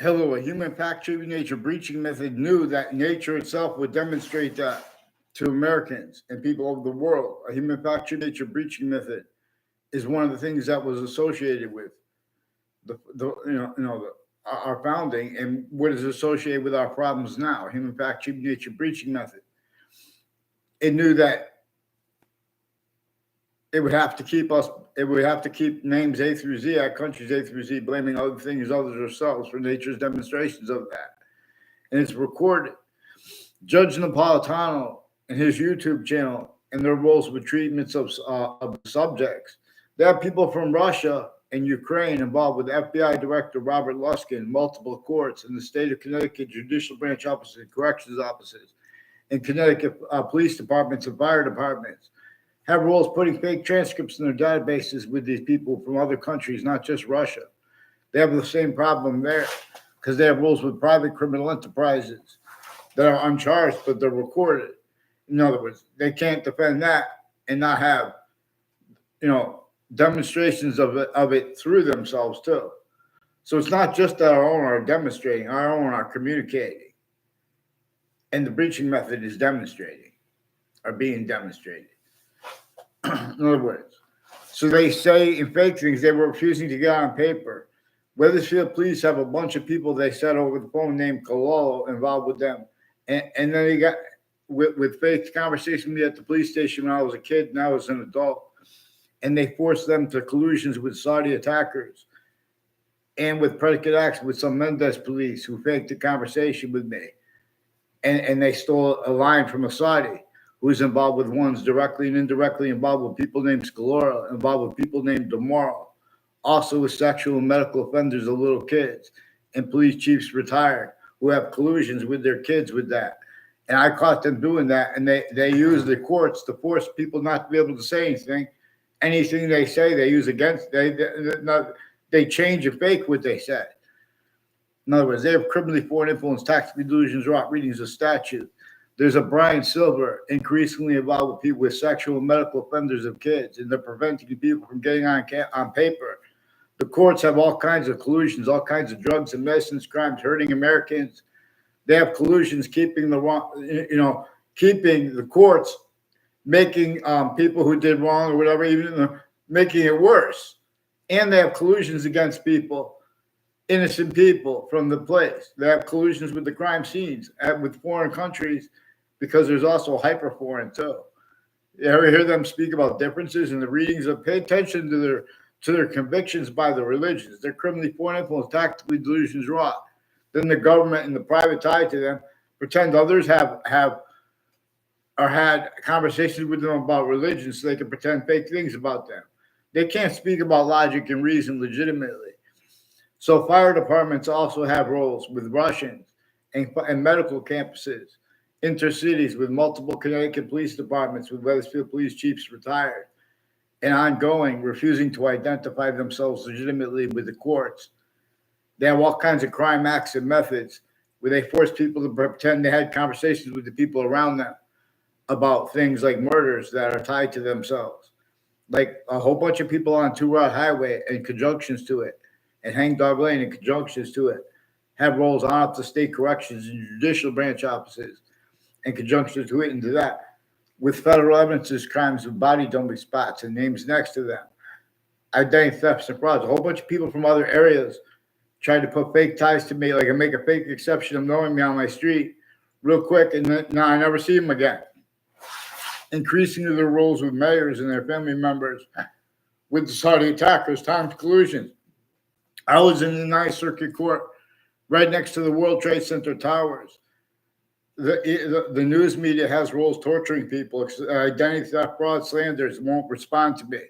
Hello, a human fact treating nature breaching method knew that nature itself would demonstrate that to Americans and people of the world. A human fact treating nature breaching method is one of the things that was associated with the our founding and what is associated with our problems now. Human fact treating nature breaching method. It knew that it would have to keep us. It would have to keep names A through Z, our countries A through Z, blaming other things, others, ourselves for nature's demonstrations of that, and it's recorded. Judge Napolitano and his YouTube channel and their roles with treatments of subjects. They have people from Russia and Ukraine involved with FBI Director Robert Luskin, multiple courts in the state of Connecticut judicial branch offices, corrections offices, and Connecticut police departments and fire departments have roles putting fake transcripts in their databases with these people from other countries, not just Russia. They have the same problem there because they have roles with private criminal enterprises that are uncharged, but they're recorded. In other words, they can't defend that and not have, demonstrations of it through themselves too. So it's not just that our own are demonstrating, our own are communicating. And the breaching method is demonstrating or being demonstrated. In other words, so they say in fake things they were refusing to get on paper. Wethersfield police have a bunch of people they said over the phone named Kalolo involved with them. And then they got with fake conversation with me at the police station when I was a kid and I was an adult. And they forced them to collusions with Saudi attackers and with predicate acts with some Mendez police who faked a conversation with me. And they stole a line from a Saudi who's involved with ones directly and indirectly involved with people named Scalora, involved with people named DeMoro, also with sexual and medical offenders of little kids, and police chiefs retired who have collusions with their kids with that. And I caught them doing that, and they use the courts to force people not to be able to say anything. Anything they say, they use against, they change and fake what they said. In other words, they have criminally foreign influence, tactical delusions, wrought readings of statute. There's a Brian Silver increasingly involved with people with sexual and medical offenders of kids, and they're preventing people from getting on paper. The courts have all kinds of collusions, all kinds of drugs and medicines, crimes hurting Americans. They have collusions keeping keeping the courts making people who did wrong or whatever, even making it worse. And they have collusions against people, innocent people from the place. They have collusions with the crime scenes with foreign countries because there's also hyper foreign too. You ever hear them speak about differences in the readings of? Pay attention to their convictions by the religions. Their criminally foreign influence, tactically delusions wrought. Then the government and the private tied to them pretend others have or had conversations with them about religion so they can pretend fake things about them. They can't speak about logic and reason legitimately. So fire departments also have roles with Russians and medical campuses, intercities with multiple Connecticut police departments with Wethersfield police chiefs retired and ongoing, refusing to identify themselves legitimately with the courts. They have all kinds of crime acts and methods where they force people to pretend they had conversations with the people around them about things like murders that are tied to themselves. Like a whole bunch of people on Two Rod Highway and conjunctions to it, and Hangdog Lane and conjunctions to it, have roles on up to state corrections and judicial branch offices and conjunctions to it into that, with federal evidences, crimes with body dumping spots and names next to them, identity thefts and frauds. A whole bunch of people from other areas tried to put fake ties to me, like I make a fake exception of knowing me on my street real quick, and then now I never see them again. Increasing their roles with mayors and their family members with the Saudi attackers, timed collusions. I was in the Ninth Circuit Court right next to the World Trade Center towers. The news media has roles torturing people, identity theft, fraud, slanders, won't respond to me.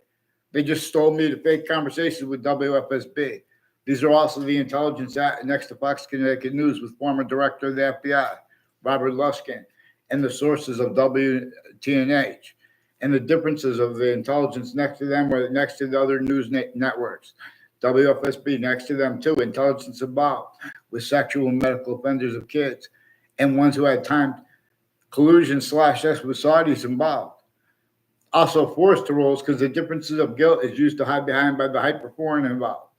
They just stole me to fake conversations with WFSB. These are also the intelligence next to Fox Connecticut News with former director of the FBI, Robert Luskin, and the sources of WTNH, and the differences of the intelligence next to them or next to the other news networks. WFSB next to them too, intelligence involved with sexual and medical offenders of kids, and ones who had timed collusion / sex with Saudis involved. Also forced to roles because the differences of guilt is used to hide behind by the hyper foreign involved.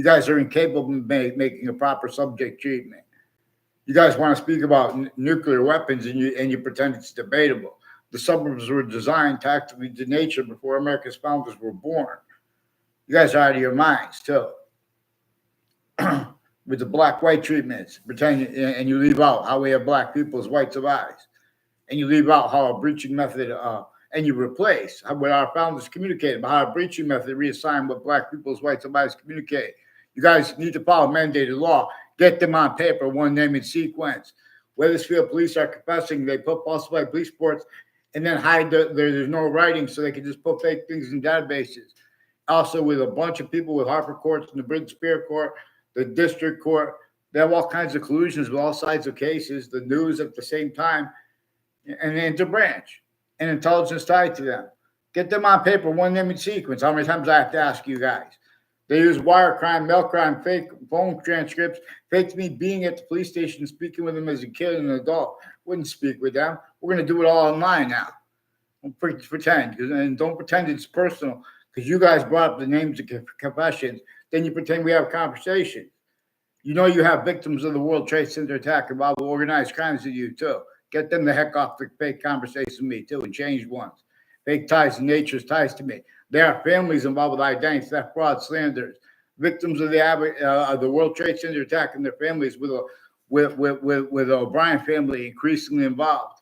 You guys are incapable of making a proper subject treatment. You guys want to speak about nuclear weapons, and you pretend it's debatable. The suburbs were designed tactically to nature before America's founders were born. You guys are out of your minds too. With the black-white treatments, pretend, and you leave out how we have black people as whites of eyes, and you leave out how a breaching method, and you replace what our founders communicated about how a breaching method reassigned what black people as whites of eyes communicate. You guys need to follow mandated law. Get them on paper, one name and sequence. Wethersfield police are confessing they put falsified police reports and then hide there's no writing, so they can just put fake things in databases. Also, with a bunch of people with Harper courts and the British Superior Court, the district court, they have all kinds of collusions with all sides of cases, the news at the same time, and the interbranch and intelligence tied to them. Get them on paper, one name and sequence. How many times I have to ask you guys? They use wire crime, mail crime, fake phone transcripts, fake me being at the police station, speaking with them as a kid and an adult. Wouldn't speak with them. We're going to do it all online now. Don't pretend, and don't pretend it's personal, because you guys brought up the names of confessions. Then you pretend we have a conversation. You know you have victims of the World Trade Center attack involved with organized crimes with you too. Get them the heck off the fake conversation with me too, and change ones. Fake ties to nature's ties to me. There are families involved with identity theft, fraud, slanders. Victims of the World Trade Center attack and their families with the O'Brien family increasingly involved,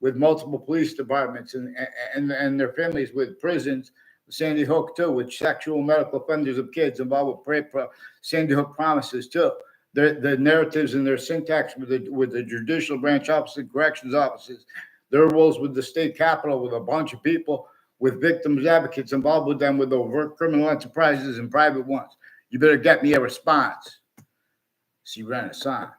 with multiple police departments and their families with prisons. Sandy Hook too, with sexual medical offenders of kids involved with Sandy Hook promises too. The narratives and their syntax with the judicial branch office and corrections offices. Their roles with the state capitol with a bunch of people with victims advocates involved with them with overt criminal enterprises and private ones. You better get me a response. See Renaissance.